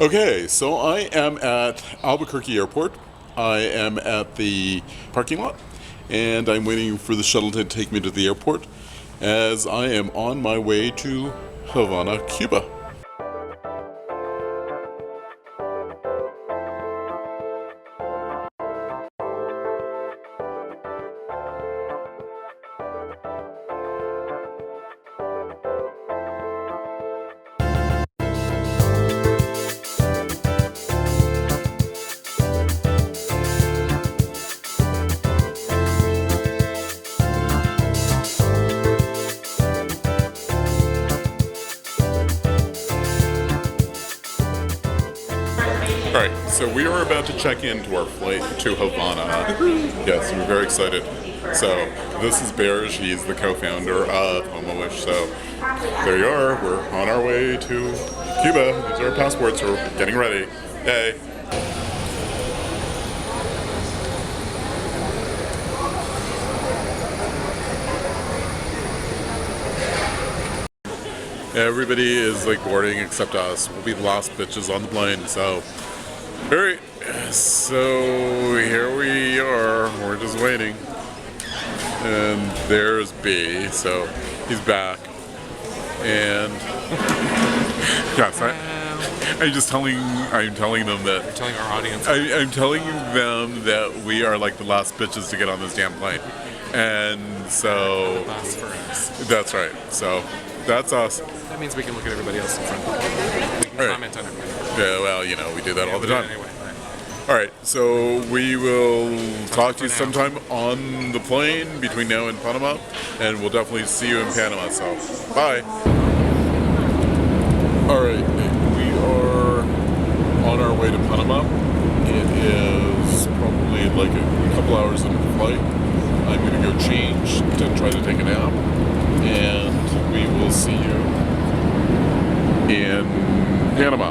Okay, so I am at Albuquerque Airport. I am at the parking lot, and I'm waiting for the shuttle to take me to the airport as I am on my way to Havana, Cuba. Alright, so we are about to check into our flight to Havana. Yes, we're very excited. So, this is Berge, he's the co-founder of Homoish, so there you are, we're on our way to Cuba. These are our passports, we're getting ready. Yay! Everybody is like boarding except us. We'll be the last bitches on the plane, so. Alright, so here we are. We're just waiting. And there's B, so he's back. And yes, I'm telling them that. You're telling our audience. I'm telling them that we are like the last bitches to get on this damn plane. And so. Last for us. That's right. So that's us. That means we can look at everybody else in front of We can comment on everybody. Yeah, well, you know, we do that all the time. Anyway. Alright, so we will talk to you sometime on the plane between now and Panama, and we'll definitely see you in Panama, so bye! Alright, we are on our way to Panama. It is probably like a couple hours into the flight. I'm going to go change to try to take a nap, and we will see you in Panama.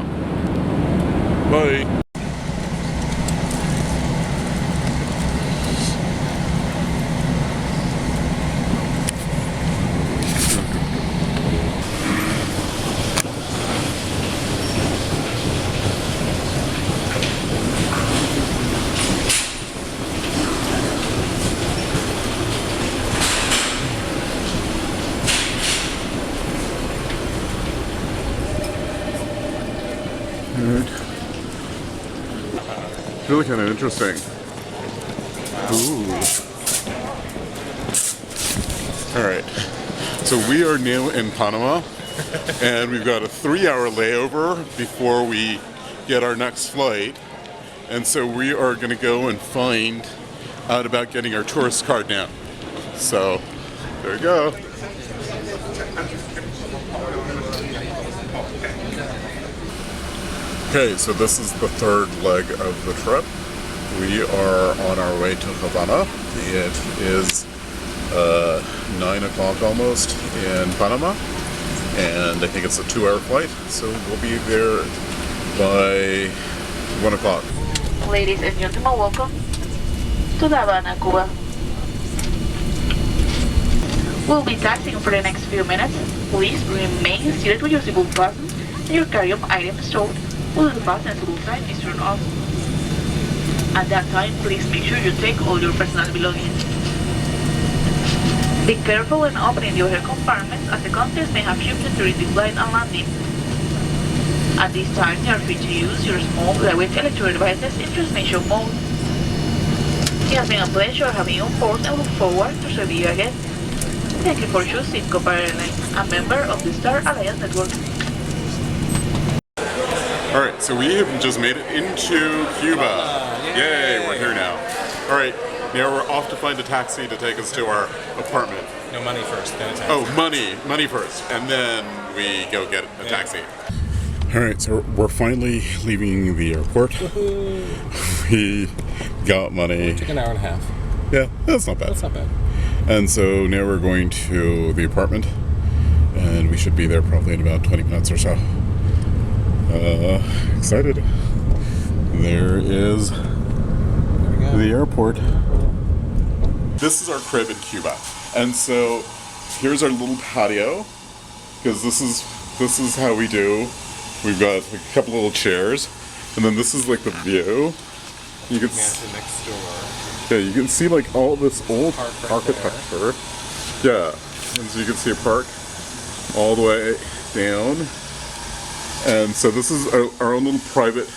Bye! It's really kind of interesting. Ooh. Alright, so we are now in Panama, and we've got a 3-hour layover before we get our next flight. And so we are going to go and find out about getting our tourist card now. So, there we go. Okay, so this is the third leg of the trip. We are on our way to Havana. It is 9 o'clock almost in Panama, and I think it's a 2-hour flight, so we'll be there by 1 o'clock. Ladies and gentlemen, welcome to Havana, Cuba. We'll be taxiing for the next few minutes. Please remain seated with your seatbelt fastened and your carry-on items stored while the fasten seatbelt sign is turned off. At that time, please make sure you take all your personal belongings. Be careful when opening the overhead compartments, as the contents may have shifted during the flight and landing. At this time, you are free to use your small lightweight electronic devices in transmission mode. It has been a pleasure having you on board and look forward to serving you again. Thank you for choosing Copa Airlines, a member of the Star Alliance Network. Alright, so we have just made it into Cuba. Yay, we're here now. Alright, now we're off to find a taxi to take us to our apartment. No, money first, then a taxi. Oh, money first, and then we go get a taxi. Alright, so we're finally leaving the airport. We got money. It took an hour and a half. Yeah, that's not bad. That's not bad. And so now we're going to the apartment, and we should be there probably in about 20 minutes or so. Excited. There is the airport. This is our crib in Cuba, and so here's our little patio, because this is how we do We've got a couple little chairs, and then this is like the view. You can next door. yeah, you can see like all this old Park right architecture. Yeah, and so you can see a park all the way down. And so this is our own little private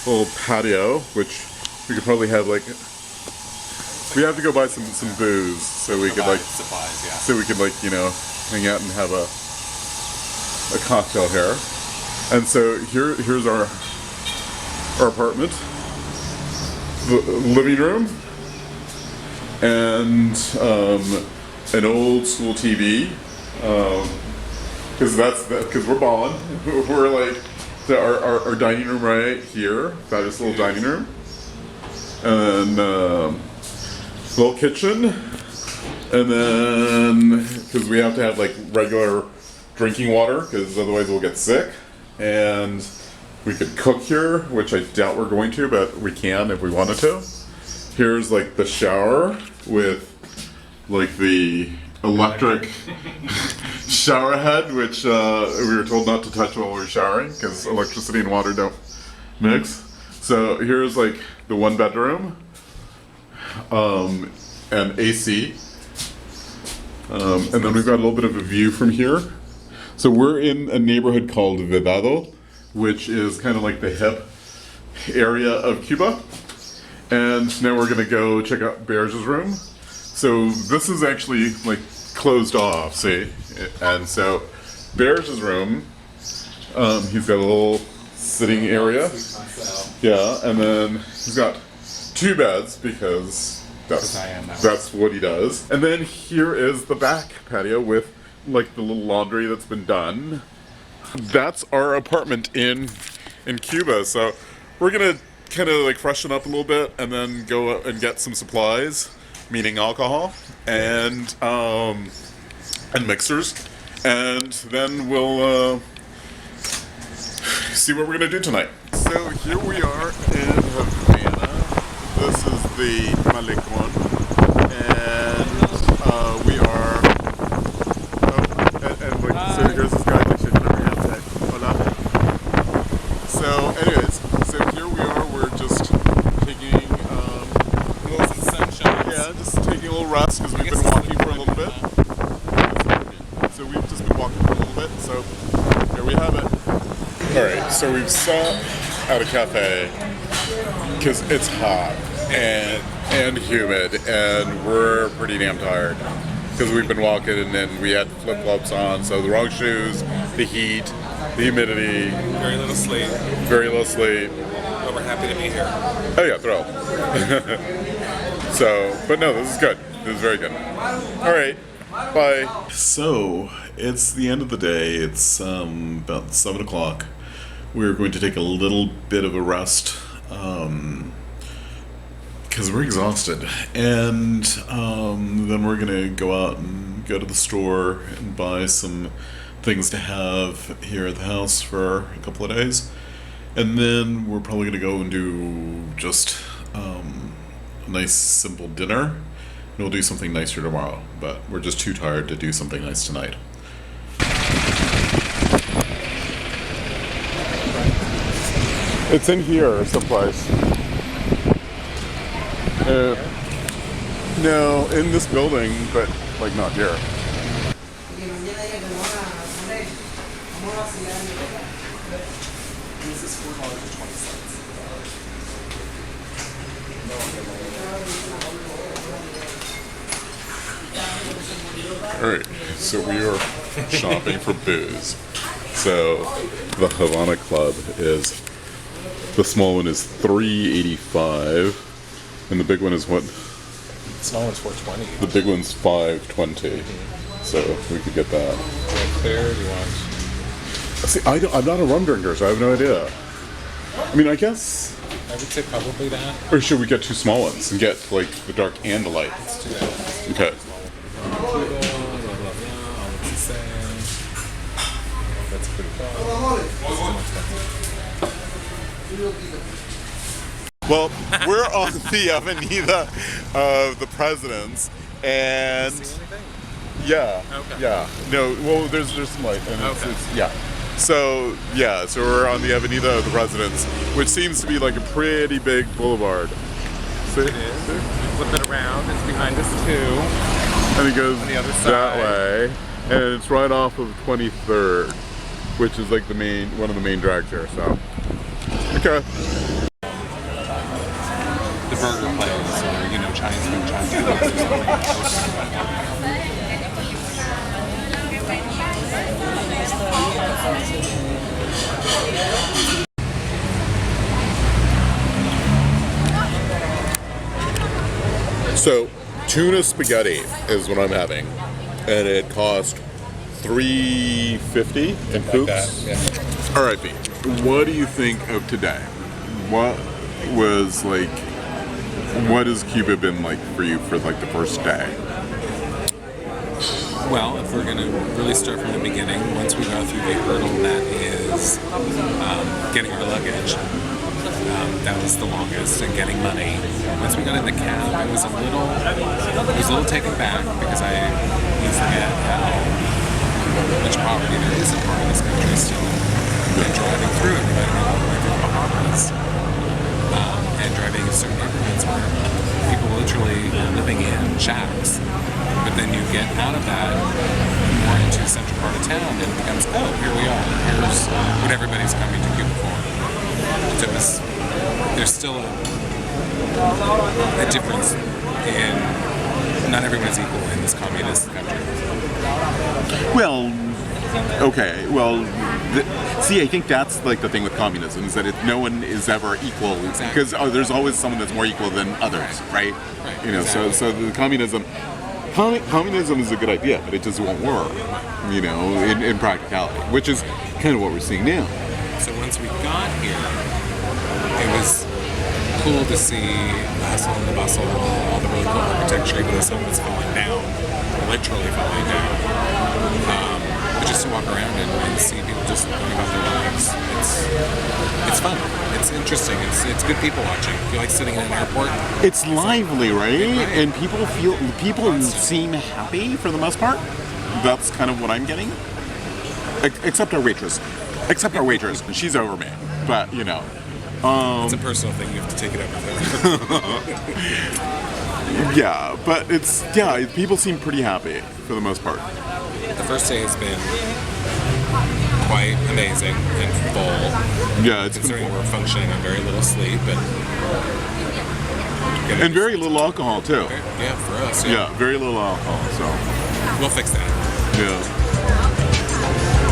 little patio, which we could probably have like. We have to go buy some booze so we could like supplies, yeah. so we could like hang out and have a cocktail here. And so here's our apartment, the living room, and an old school TV. Because we're balling. We're like our dining room right here, fabulous little dining room, and then little kitchen, and then because we have to have like regular drinking water because otherwise we'll get sick, and we could cook here, which I doubt we're going to, but we can if we wanted to. Here's like the shower with like the electric shower head, which we were told not to touch while we were showering because electricity and water don't mix. So here's like the one bedroom, and AC, and then we've got a little bit of a view from here. So we're in a neighborhood called Vedado, which is kind of like the hip area of Cuba. And now we're gonna go check out Berge's room. So this is actually like closed off, see? And so Berge's room, he's got a little sitting area. Yeah, and then he's got 2 beds because that's what he does. And then here is the back patio with like the little laundry that's been done. That's our apartment in Cuba. So we're gonna kind of like freshen up a little bit and then go out and get some supplies, meaning alcohol and mixers, and then we'll see what we're gonna do tonight. So here we are in Havana. This is the Malecon, and we are. And like, so here's this guy like shaking our hands like, hola. So, anyways, so here we are. We're just taking Some sunshine. yeah, just taking a little rest because we've been walking for a little bit. So we've just been walking for a little bit. So here we have it. All right, so we've stopped at a cafe because it's hot and humid, and we're pretty damn tired because we've been walking and then we had flip-flops on, so the wrong shoes, the heat, the humidity, Very little sleep, very little sleep. but we're happy to be here. Oh yeah, thrilled. So, but no, this is good. This is very good. All right, bye. So it's the end of the day. It's about 7 o'clock. We're going to take a little bit of a rest because we're exhausted, and then we're gonna go out and go to the store and buy some things to have here at the house for a couple of days, and then we're probably gonna go and do just a nice simple dinner, and we'll do something nicer tomorrow, but we're just too tired to do something nice tonight. It's in here someplace. No, in this building, but like not here. This is $4.20. Alright, so we are shopping for booze. So the Havana Club is, the small one is $3.85, and the big one is what? Small one's $4.20. The big one's $5.20. So we could get that. Clear, do you want? See, I'm not a rum drinker, so I have no idea. I mean, I guess. I would say probably that. Or should we get 2 small ones and get like the dark and the light? Let's do that. Okay. Blah, blah, blah, all looks the same. That's pretty fun. Well, we're on the Avenida of the Presidents, and See anything? yeah, Okay. yeah. No, well, there's some light, and Okay. it's yeah. So yeah, so we're on the Avenida of the Presidents, which seems to be like a pretty big boulevard. So, It is. Flip it around. It's behind us too. and it goes On the other that side. way, and it's right off of 23rd, which is like one of the main drags here. So okay. The burger place, or Chinese food, Chinese So tuna spaghetti is what I'm having, and it cost $3.50 in Coops. All right, B. What do you think of today? What has Cuba been like for you for like the first day? Well, if we're going to really start from the beginning, once we got through the hurdle that is getting our luggage, that was the longest, and getting money. Once we got in the cab, it was a little taken back because we forget how much poverty there is in part of this country still. And driving through, everybody all the way through the Bahamas, and driving in certain neighborhoods where people literally are living in shacks. But then you get out of that more into the central part of town, and it becomes, oh, here we are. Here's what everybody's coming to Cuba for. So there's still a difference in not everyone's equal in this communist country. Well, okay. Well, see, I think that's like the thing with communism is that no one is ever equal because there's always someone that's more equal than others, right? Exactly. So the communism is a good idea, but it just won't work, in practicality, which is kind of what we're seeing now. So once we got here, it was cool to see the hustle and the bustle, all the really cool architecture, even though some of it's falling down, literally falling down. But just to walk around and see people just going about their lives, it's fun. It's interesting. It's good people watching. If you like sitting in an airport, It's lively, right? Right. And people seem happy for the most part. That's kind of what I'm getting. Except our waitress. She's over me. But it's a personal thing. You have to take it up with her. yeah. But people seem pretty happy for the most part. The first day has been quite amazing and full. Yeah, it's Considering we're functioning on very little sleep and very little alcohol too. Yeah, for us. Yeah, very little alcohol. So We'll fix that. yeah.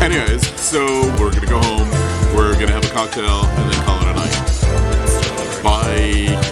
Anyways, so we're gonna go home. We're gonna have a cocktail and then call it a night. Bye.